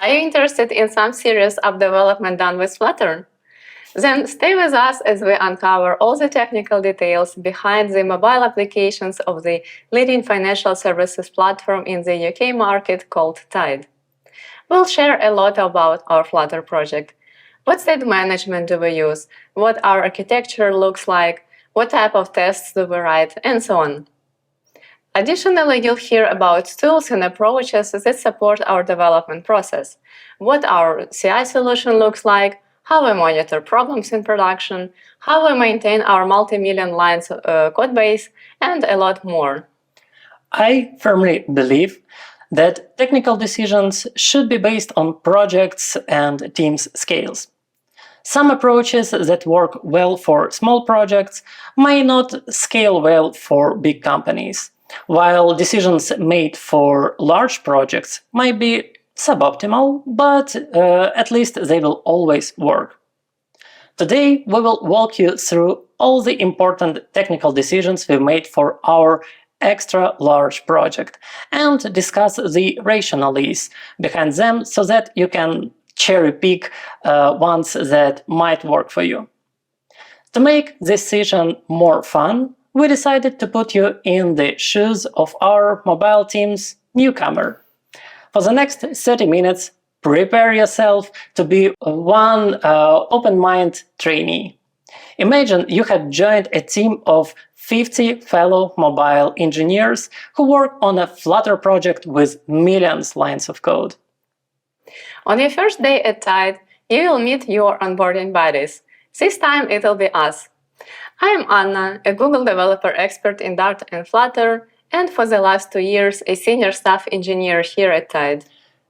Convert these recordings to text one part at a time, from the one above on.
Are you interested in some serious app development done with Flutter? Then stay with us as we uncover all the technical details behind the mobile applications of the leading financial services platform in the UK market called Tide. We'll share a lot about our Flutter project. What state management do we use? What our architecture looks like? What type of tests do we write? And so on. Additionally, you'll hear about tools and approaches that support our development process, what our CI solution looks like, how we monitor problems in production, how we maintain our multi-million lines code base, and a lot more. I firmly believe that technical decisions should be based on projects and teams' scales. Some approaches that work well for small projects may not scale well for big companies, while decisions made for large projects might be suboptimal, but at least they will always work. Today, we will walk you through all the important technical decisions we made for our extra large project and discuss the rationales behind them so that you can cherry pick ones that might work for you. To make this session more fun, we decided to put you in the shoes of our mobile team's newcomer. For the next 30 minutes, prepare yourself to be one open-mind trainee. Imagine you had joined a team of 50 fellow mobile engineers who work on a Flutter project with millions lines of code. On your first day at Tide, you will meet your onboarding buddies. This time it will be us. I am Anna, a Google developer expert in Dart and Flutter, and for the last 2 years, a senior staff engineer here at Tide.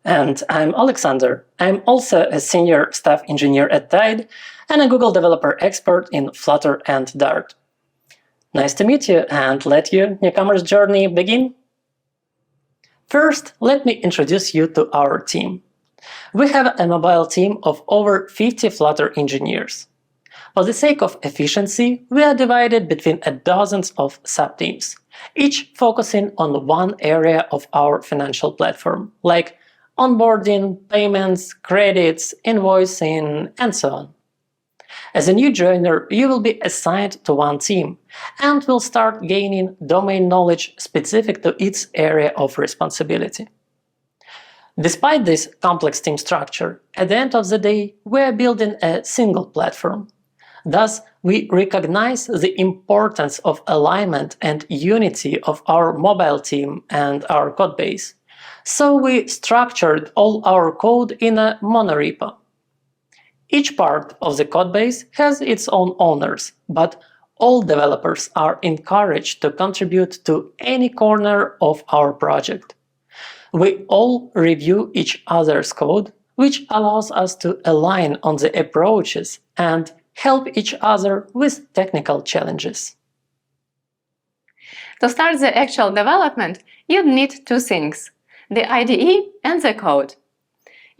And I'm Alexander. I'm also a senior staff engineer at Tide and a Google developer expert in Flutter and Dart. Nice to meet you, and let your newcomer's journey begin. First, let me introduce you to our team. We have a mobile team of over 50 Flutter engineers. For the sake of efficiency, we are divided between dozens of sub-teams, each focusing on one area of our financial platform, like onboarding, payments, credits, invoicing, and so on. As a new joiner, you will be assigned to one team and will start gaining domain knowledge specific to its area of responsibility. Despite this complex team structure, at the end of the day, we are building a single platform. Thus, we recognize the importance of alignment and unity of our mobile team and our codebase. So we structured all our code in a monorepo. Each part of the codebase has its own owners, but all developers are encouraged to contribute to any corner of our project. We all review each other's code, which allows us to align on the approaches and help each other with technical challenges. To start the actual development, you'd need two things: the IDE and the code.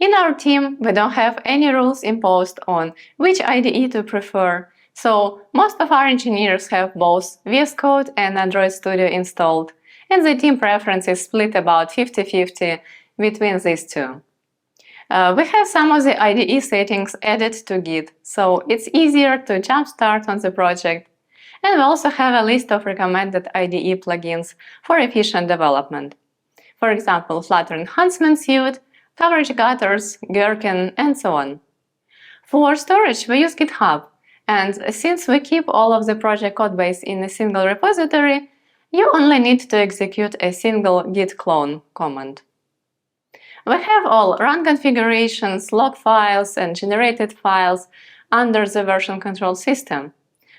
In our team, we don't have any rules imposed on which IDE to prefer, so most of our engineers have both VS Code and Android Studio installed, and the team preference is split about 50-50 between these two. We have some of the IDE settings added to Git, so it's easier to jumpstart on the project. And we also have a list of recommended IDE plugins for efficient development. For example, Flutter Enhancement Suite, Coverage Gutters, Gherkin, and so on. For storage, we use GitHub, and since we keep all of the project codebase in a single repository, you only need to execute a single git clone command. We have all run configurations, log files, and generated files under the version control system.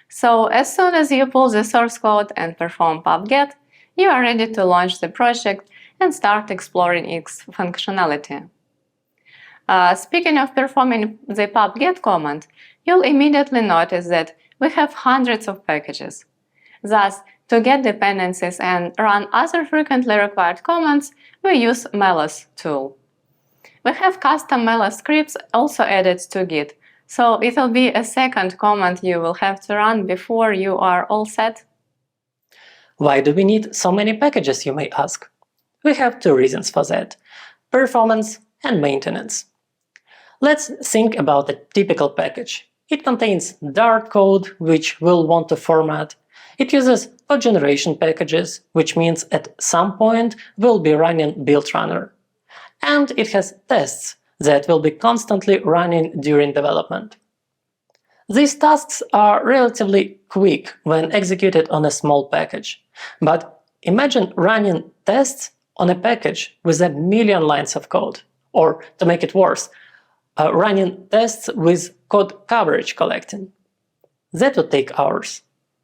So as soon as you pull the source code and perform pub-get, you are ready to launch the project and start exploring its functionality. Speaking of performing the pub-get command, you'll immediately notice that we have hundreds of packages. Thus, to get dependencies and run other frequently required commands, we use Melos tool. We have custom Melos scripts also added to Git, so it will be a second command you will have to run before you are all set. Why do we need so many packages, you may ask? We have two reasons for that: performance and maintenance. Let's think about a typical package. It contains Dart code, which we'll want to format. It uses code generation packages, which means at some point we'll be running build runner. And it has tests that will be constantly running during development. These tasks are relatively quick when executed on a small package, but imagine running tests on a package with a million lines of code, or to make it worse, running tests with code coverage collecting. That would take hours.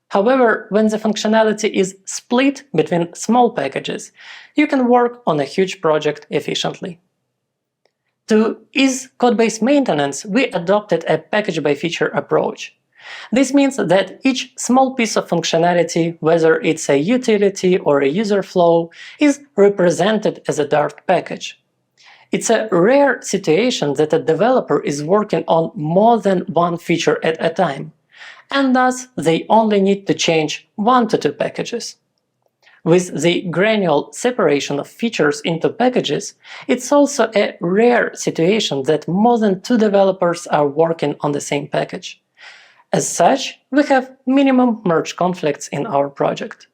However, when the functionality is split between small packages, you can work on a huge project efficiently. To ease code-based maintenance, we adopted a package-by-feature approach. This means that each small piece of functionality, whether it's a utility or a user flow, is represented as a Dart package. It's a rare situation that a developer is working on more than one feature at a time, and thus they only need to change 1 to 2 packages. With the granular separation of features into packages, it's also a rare situation that more than 2 developers are working on the same package. As such, we have minimum merge conflicts in our project.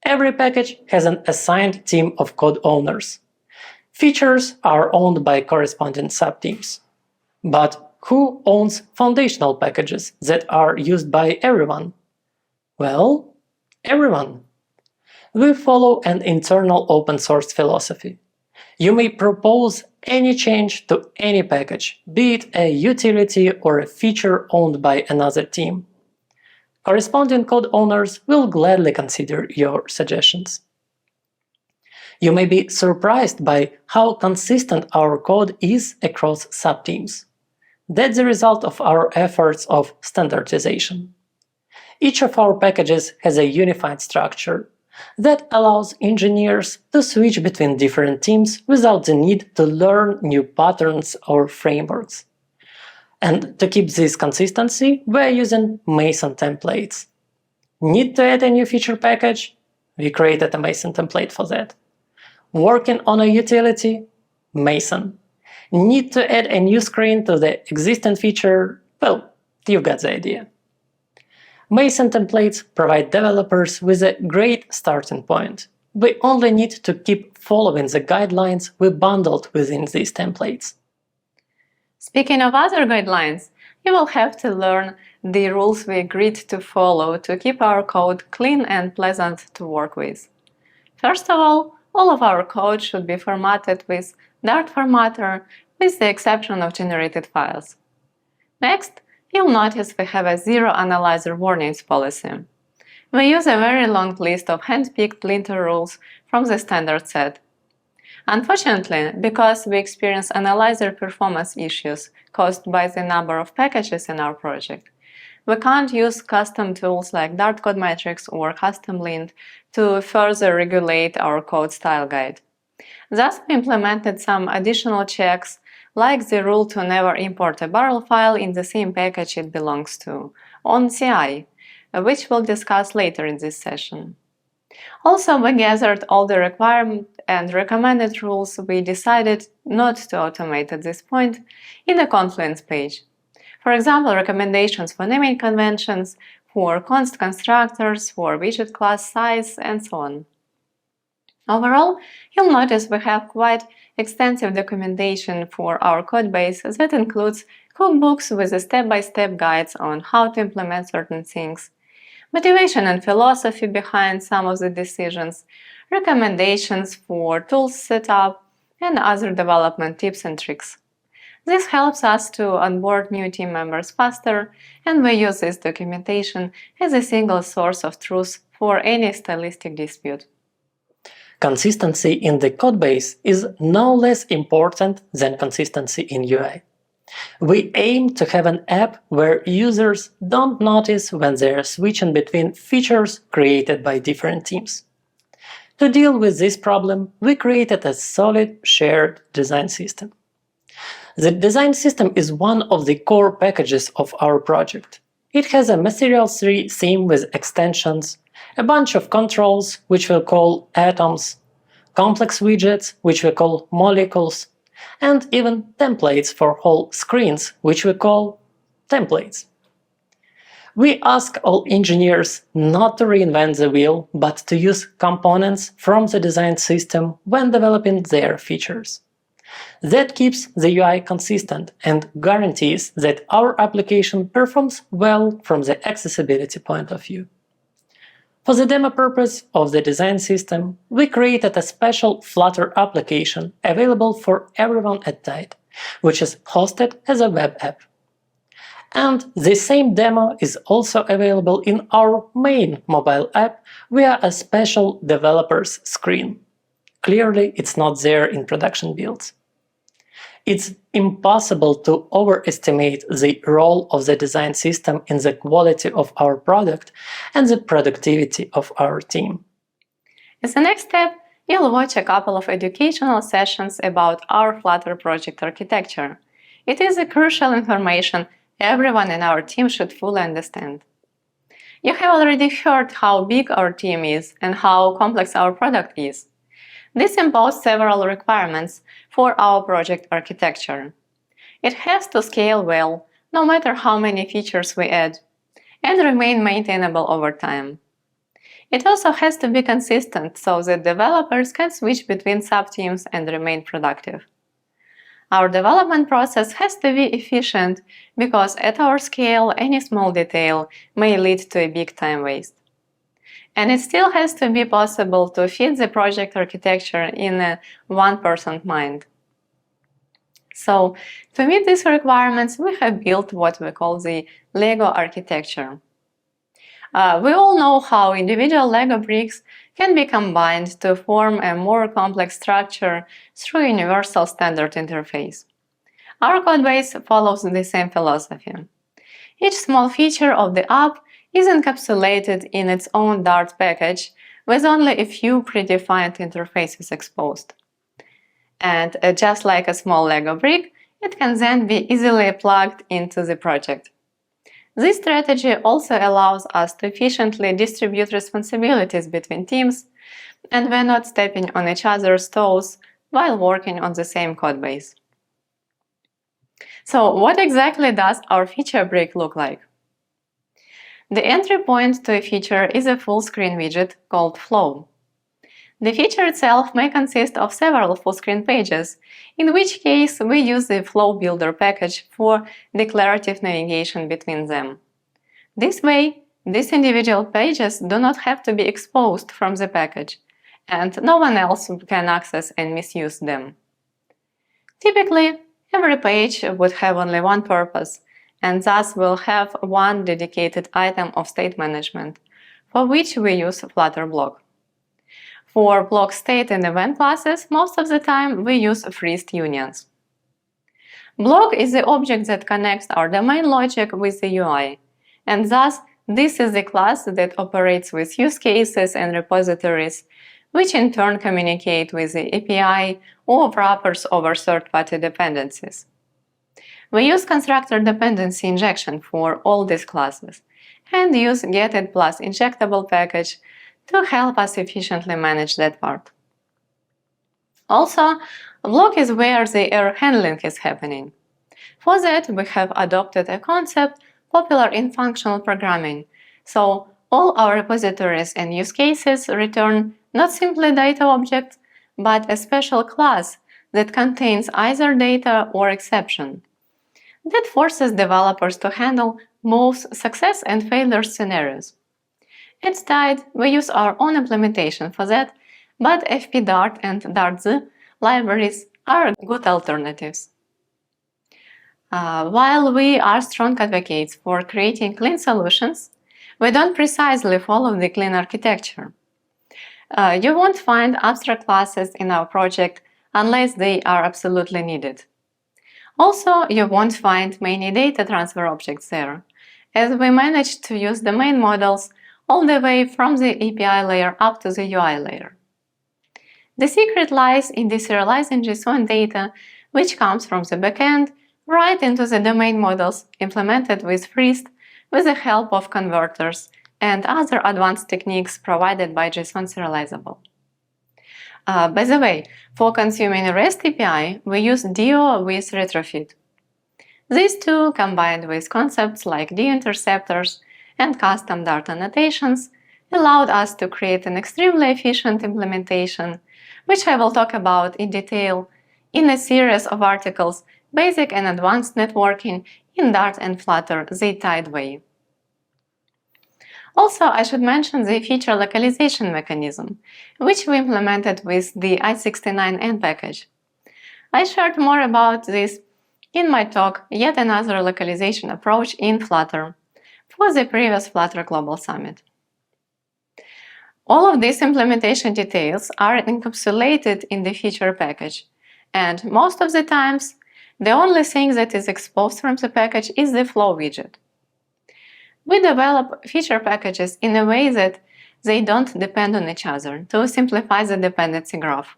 Every package has an assigned team of code owners. Features are owned by corresponding subteams. But who owns foundational packages that are used by everyone? Well, everyone. We follow an internal open source philosophy. You may propose any change to any package, be it a utility or a feature owned by another team. Corresponding code owners will gladly consider your suggestions. You may be surprised by how consistent our code is across subteams. That's the result of our efforts of standardization. Each of our packages has a unified structure that allows engineers to switch between different teams without the need to learn new patterns or frameworks. And to keep this consistency, we're using Mason templates. Need to add a new feature package? We created a Mason template for that. Working on a utility? Mason. Need to add a new screen to the existing feature? Well, you've got the idea. Mason templates provide developers with a great starting point. We only need to keep following the guidelines we bundled within these templates. Speaking of other guidelines, you will have to learn the rules we agreed to follow to keep our code clean and pleasant to work with. First of all of our code should be formatted with Dart formatter, with the exception of generated files. Next, you'll notice we have a zero analyzer warnings policy. We use a very long list of hand-picked linter rules from the standard set. Unfortunately, because we experience analyzer performance issues caused by the number of packages in our project, we can't use custom tools like Dart Code Matrix or Custom Lint to further regulate our code style guide. Thus, we implemented some additional checks, like the rule to never import a barrel file in the same package it belongs to, on CI, which we'll discuss later in this session. Also, we gathered all the required and recommended rules we decided not to automate at this point in the Confluence page. For example, recommendations for naming conventions, for const constructors, for widget class size, and so on. Overall, you'll notice we have quite extensive documentation for our codebase that includes cookbooks with step-by-step guides on how to implement certain things, motivation and philosophy behind some of the decisions, recommendations for tools setup, and other development tips and tricks. This helps us to onboard new team members faster, and we use this documentation as a single source of truth for any stylistic dispute. Consistency in the codebase is no less important than consistency in UI. We aim to have an app where users don't notice when they are switching between features created by different teams. To deal with this problem, we created a solid shared design system. The design system is one of the core packages of our project. It has a Material3 theme with extensions, a bunch of controls, which we'll call atoms, complex widgets, which we call molecules, and even templates for whole screens, which we call templates. We ask all engineers not to reinvent the wheel, but to use components from the design system when developing their features. That keeps the UI consistent and guarantees that our application performs well from the accessibility point of view. For the demo purpose of the design system, we created a special Flutter application available for everyone at Tide, which is hosted as a web app. And the same demo is also available in our main mobile app via a special developer's screen. Clearly, it's not there in production builds. It's impossible to overestimate the role of the design system in the quality of our product and the productivity of our team. As the next step, you'll watch a couple of educational sessions about our Flutter project architecture. It is a crucial information everyone in our team should fully understand. You have already heard how big our team is and how complex our product is. This imposes several requirements for our project architecture. It has to scale well, no matter how many features we add, and remain maintainable over time. It also has to be consistent so that developers can switch between subteams and remain productive. Our development process has to be efficient because at our scale, any small detail may lead to a big time waste. And it still has to be possible to fit the project architecture in a one-person mind. So, to meet these requirements, we have built what we call the Lego architecture. We all know how individual Lego bricks can be combined to form a more complex structure through a universal standard interface. Our codebase follows the same philosophy. Each small feature of the app is encapsulated in its own Dart package with only a few predefined interfaces exposed. And just like a small Lego brick, it can then be easily plugged into the project. This strategy also allows us to efficiently distribute responsibilities between teams, and we're not stepping on each other's toes while working on the same codebase. So, what exactly does our feature brick look like? The entry point to a feature is a full-screen widget called Flow. The feature itself may consist of several full-screen pages, in which case we use the Flow Builder package for declarative navigation between them. This way, these individual pages do not have to be exposed from the package, and no one else can access and misuse them. Typically, every page would have only one purpose, and thus will have one dedicated item of state management, for which we use Flutter block. For block state and event classes, most of the time we use freezed unions. Block is the object that connects our domain logic with the UI, and thus this is the class that operates with use cases and repositories, which in turn communicate with the API or wrappers over third-party dependencies. We use constructor dependency injection for all these classes, and use getIt plus injectable package to help us efficiently manage that part. Also, block is where the error handling is happening. For that, we have adopted a concept popular in functional programming, so all our repositories and use cases return not simply data objects, but a special class that contains either data or exception. That forces developers to handle most success and failure scenarios. At Tide, we use our own implementation for that, but FP-Dart and Dart-Z libraries are good alternatives. While we are strong advocates for creating clean solutions, we don't precisely follow the clean architecture. You won't find abstract classes in our project unless they are absolutely needed. Also, you won't find many data transfer objects there, as we managed to use domain models all the way from the API layer up to the UI layer. The secret lies in deserializing JSON data, which comes from the backend right into the domain models implemented with Freezed with the help of converters and other advanced techniques provided by JSON Serializable. By the way, for consuming a REST API, we use DO with retrofit. These two, combined with concepts like DO interceptors and custom Dart annotations, allowed us to create an extremely efficient implementation, which I will talk about in detail in a series of articles, Basic and Advanced Networking in Dart and Flutter the Tide way. Also, I should mention the feature localization mechanism, which we implemented with the i69n package. I shared more about this in my talk, Yet Another Localization Approach in Flutter, for the previous Flutter Global Summit. All of these implementation details are encapsulated in the feature package, and most of the times, the only thing that is exposed from the package is the flow widget. We develop feature packages in a way that they don't depend on each other to simplify the dependency graph.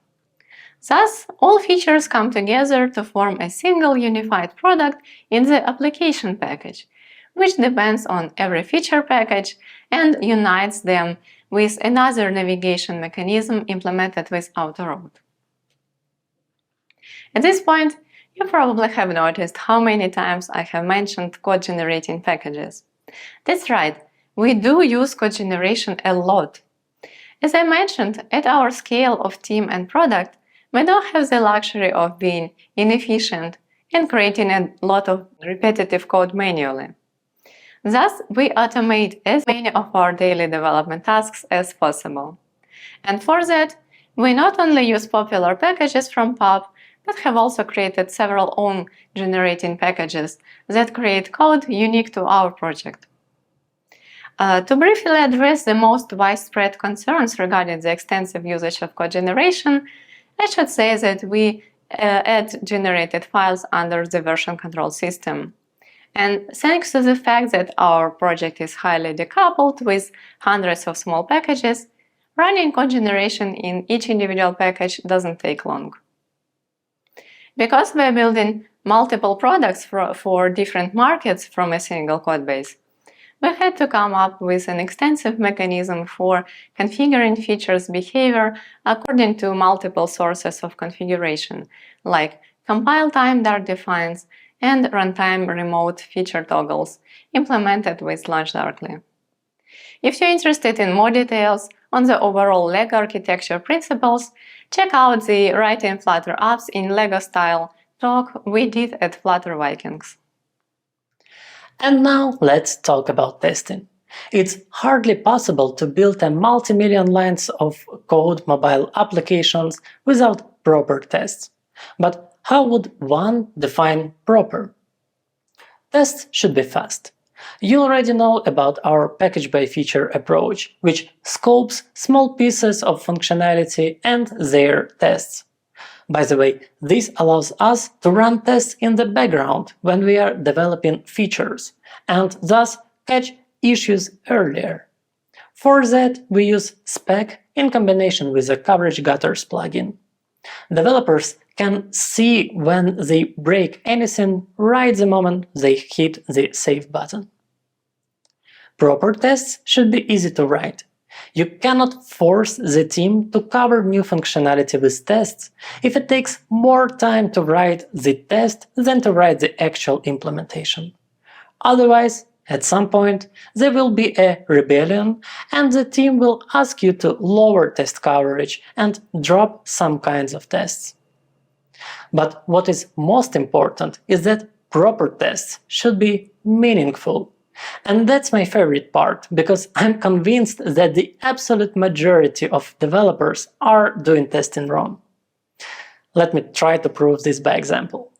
Thus, all features come together to form a single unified product in the application package, which depends on every feature package and unites them with another navigation mechanism implemented with Autoroute. At this point, you probably have noticed how many times I have mentioned code-generating packages. That's right, we do use code generation a lot. As I mentioned, at our scale of team and product, we don't have the luxury of being inefficient and creating a lot of repetitive code manually. Thus, we automate as many of our daily development tasks as possible. And for that, we not only use popular packages from Pub, but have also created several own generating packages that create code unique to our project. To briefly address the most widespread concerns regarding the extensive usage of code generation, I should say that we add generated files under the version control system. And thanks to the fact that our project is highly decoupled with hundreds of small packages, running code generation in each individual package doesn't take long. Because we're building multiple products for different markets from a single codebase, we had to come up with an extensive mechanism for configuring features' behavior according to multiple sources of configuration, like compile time Dart defines and runtime remote feature toggles implemented with LaunchDarkly. If you're interested in more details on the overall LEGO architecture principles, check out the Writing Flutter Apps in LEGO Style talk we did at Flutter Vikings. And now let's talk about testing. It's hardly possible to build a multi-million lines of code mobile applications without proper tests. But how would one define proper? Tests should be fast. You already know about our package-by-feature approach, which scopes small pieces of functionality and their tests. By the way, this allows us to run tests in the background when we are developing features, and thus catch issues earlier. For that, we use Spec in combination with the Coverage Gutters plugin. Developers can see when they break anything right the moment they hit the Save button. Proper tests should be easy to write. You cannot force the team to cover new functionality with tests if it takes more time to write the test than to write the actual implementation. Otherwise, at some point, there will be a rebellion and the team will ask you to lower test coverage and drop some kinds of tests. But what is most important is that proper tests should be meaningful. And that's my favorite part, because I'm convinced that the absolute majority of developers are doing testing wrong. Let me try to prove this by example.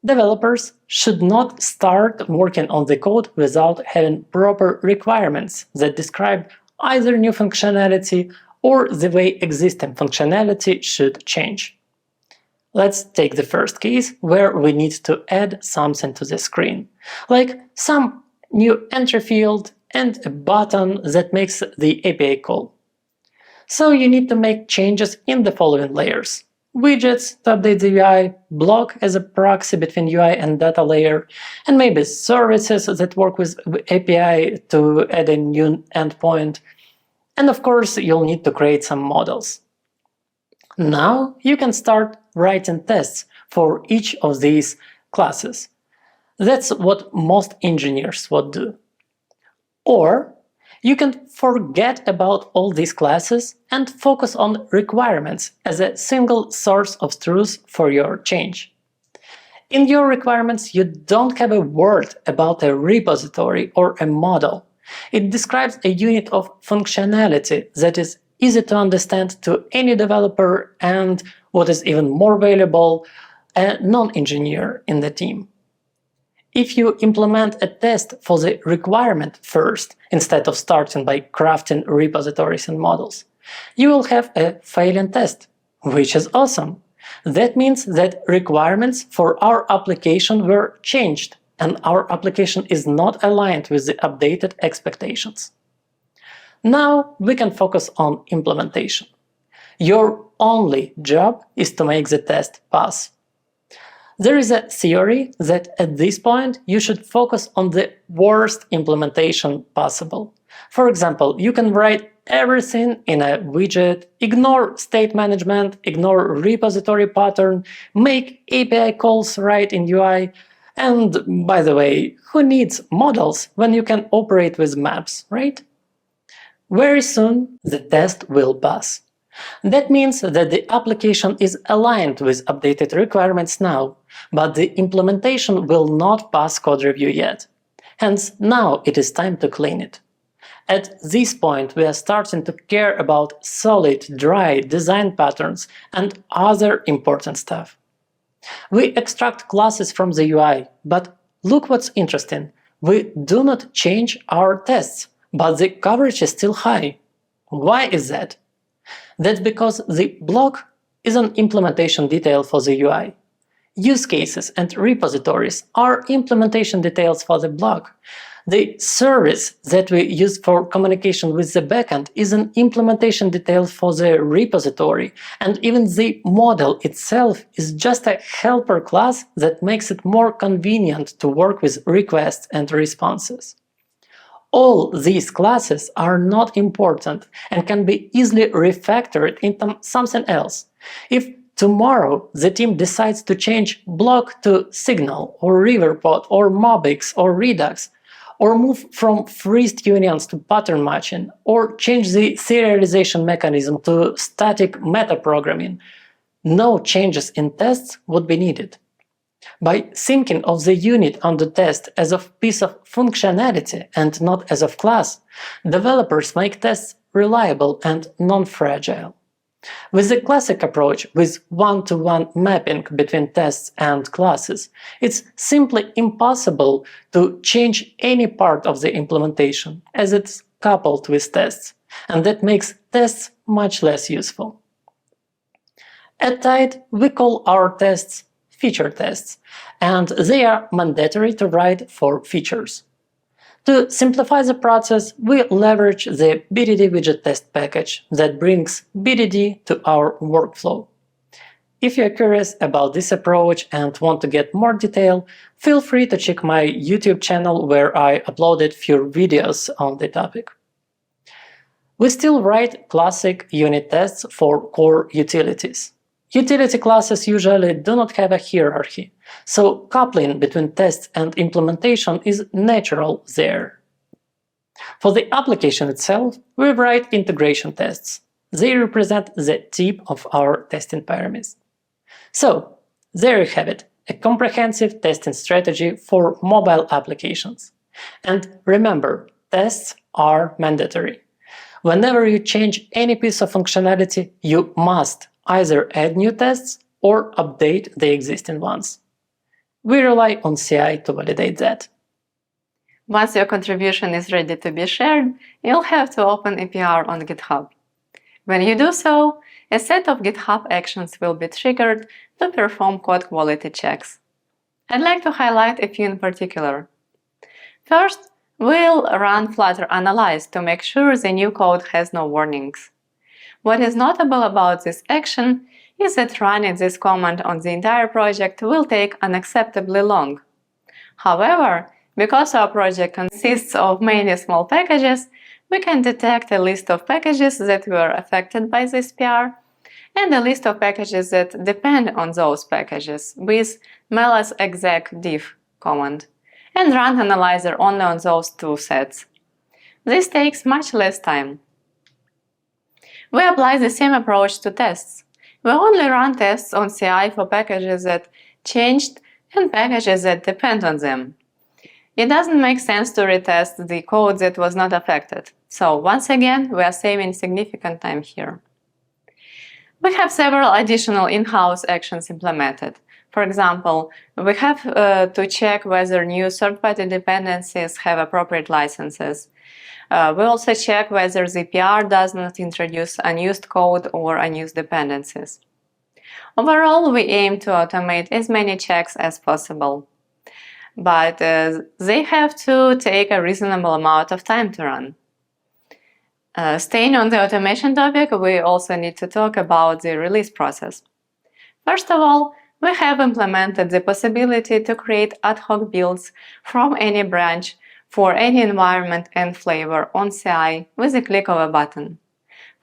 Developers should not start working on the code without having proper requirements that describe either new functionality or the way existing functionality should change. Let's take the first case where we need to add something to the screen, like some new entry field and a button that makes the API call. So you need to make changes in the following layers: widgets to update the UI, block as a proxy between UI and data layer, and maybe services that work with API to add a new endpoint. And of course, you'll need to create some models. Now you can start writing tests for each of these classes. That's what most engineers would do. Or you can forget about all these classes and focus on requirements as a single source of truth for your change. In your requirements, you don't have a word about a repository or a model. It describes a unit of functionality that is easy to understand to any developer and, what is even more valuable, a non-engineer in the team. If you implement a test for the requirement first, instead of starting by crafting repositories and models, you will have a failing test, which is awesome. That means that requirements for our application were changed, and our application is not aligned with the updated expectations. Now we can focus on implementation. Your only job is to make the test pass. There is a theory that at this point you should focus on the worst implementation possible. For example, you can write everything in a widget, ignore state management, ignore repository pattern, make API calls right in UI, and by the way, who needs models when you can operate with maps, right? Very soon the test will pass. That means that the application is aligned with updated requirements now, but the implementation will not pass code review yet. Hence, now it is time to clean it. At this point, we are starting to care about solid, dry design patterns and other important stuff. We extract classes from the UI, but look what's interesting. We do not change our tests, but the coverage is still high. Why is that? That's because the block is an implementation detail for the UI. Use cases and repositories are implementation details for the block. The service that we use for communication with the backend is an implementation detail for the repository, and even the model itself is just a helper class that makes it more convenient to work with requests and responses. All these classes are not important and can be easily refactored into something else. If tomorrow the team decides to change block to Signal or Riverpod or Mobix or Redux, or move from freezed unions to pattern matching, or change the serialization mechanism to static metaprogramming, no changes in tests would be needed. By thinking of the unit on the test as a piece of functionality and not as a class, developers make tests reliable and non-fragile. With the classic approach, with one-to-one mapping between tests and classes, it's simply impossible to change any part of the implementation, as it's coupled with tests, and that makes tests much less useful. At Tide, we call our tests feature tests, and they are mandatory to write for features. To simplify the process, we leverage the BDD widget test package that brings BDD to our workflow. If you're curious about this approach and want to get more detail, feel free to check my YouTube channel where I uploaded few videos on the topic. We still write classic unit tests for core utilities. Utility classes usually do not have a hierarchy, so coupling between tests and implementation is natural there. For the application itself, we write integration tests. They represent the tip of our testing pyramids. So, there you have it, a comprehensive testing strategy for mobile applications. And remember, tests are mandatory. Whenever you change any piece of functionality, you must either add new tests or update the existing ones. We rely on CI to validate that. Once your contribution is ready to be shared, you'll have to open APR on GitHub. When you do so, a set of GitHub actions will be triggered to perform code quality checks. I'd like to highlight a few in particular. First, we'll run Flutter Analyze to make sure the new code has no warnings. What is notable about this action is that running this command on the entire project will take unacceptably long. However, because our project consists of many small packages, we can detect a list of packages that were affected by this PR and a list of packages that depend on those packages with ls-exec-diff command, and run analyzer only on those two sets. This takes much less time. We apply the same approach to tests. We only run tests on CI for packages that changed and packages that depend on them. It doesn't make sense to retest the code that was not affected. So once again, we are saving significant time here. We have several additional in-house actions implemented. For example, we have to check whether new third-party dependencies have appropriate licenses. We also check whether the PR does not introduce unused code or unused dependencies. Overall, we aim to automate as many checks as possible, but they have to take a reasonable amount of time to run. Staying on the automation topic, we also need to talk about the release process. First of all, we have implemented the possibility to create ad hoc builds from any branch for any environment and flavor on CI with a click of a button.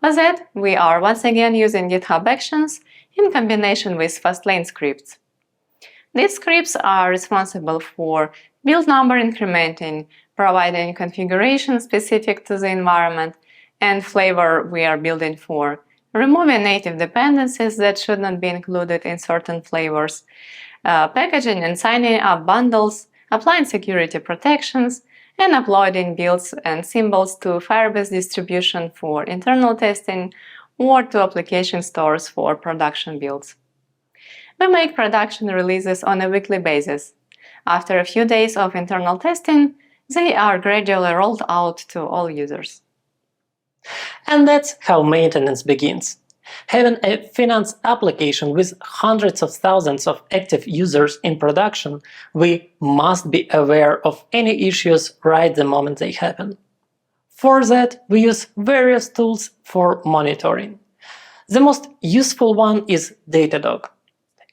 For that, we are once again using GitHub Actions in combination with Fastlane scripts. These scripts are responsible for build number incrementing, providing configuration specific to the environment and flavor we are building for, removing native dependencies that should not be included in certain flavors, packaging and signing up bundles, applying security protections, and uploading builds and symbols to Firebase distribution for internal testing or to application stores for production builds. We make production releases on a weekly basis. After a few days of internal testing, they are gradually rolled out to all users. And that's how maintenance begins. Having a finance application with hundreds of thousands of active users in production, we must be aware of any issues right the moment they happen. For that, we use various tools for monitoring. The most useful one is Datadog.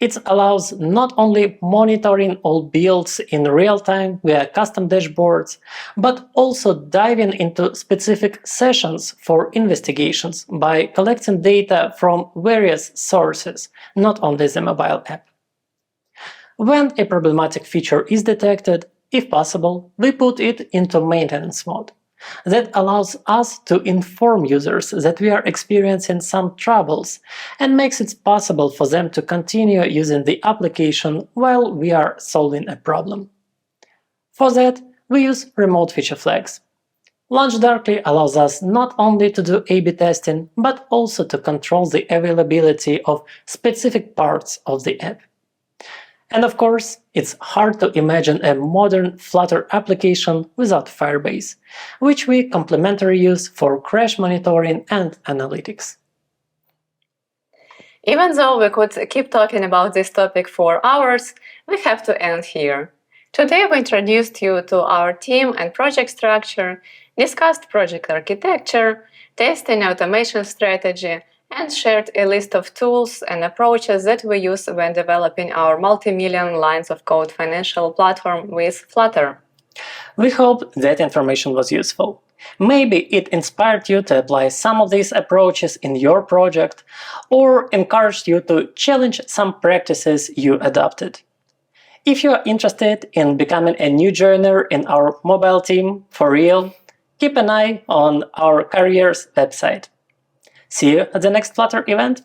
It allows not only monitoring all builds in real time via custom dashboards, but also diving into specific sessions for investigations by collecting data from various sources, not only the mobile app. When a problematic feature is detected, if possible, we put it into maintenance mode. That allows us to inform users that we are experiencing some troubles and makes it possible for them to continue using the application while we are solving a problem. For that, we use remote feature flags. LaunchDarkly allows us not only to do A/B testing, but also to control the availability of specific parts of the app. And of course, it's hard to imagine a modern Flutter application without Firebase, which we complementary use for crash monitoring and analytics. Even though we could keep talking about this topic for hours, we have to end here. Today we introduced you to our team and project structure, discussed project architecture, testing automation strategy, and shared a list of tools and approaches that we use when developing our multi-million lines of code financial platform with Flutter. We hope that information was useful. Maybe it inspired you to apply some of these approaches in your project, or encouraged you to challenge some practices you adopted. If you are interested in becoming a new joiner in our mobile team for real, keep an eye on our careers website. See you at the next Flutter event!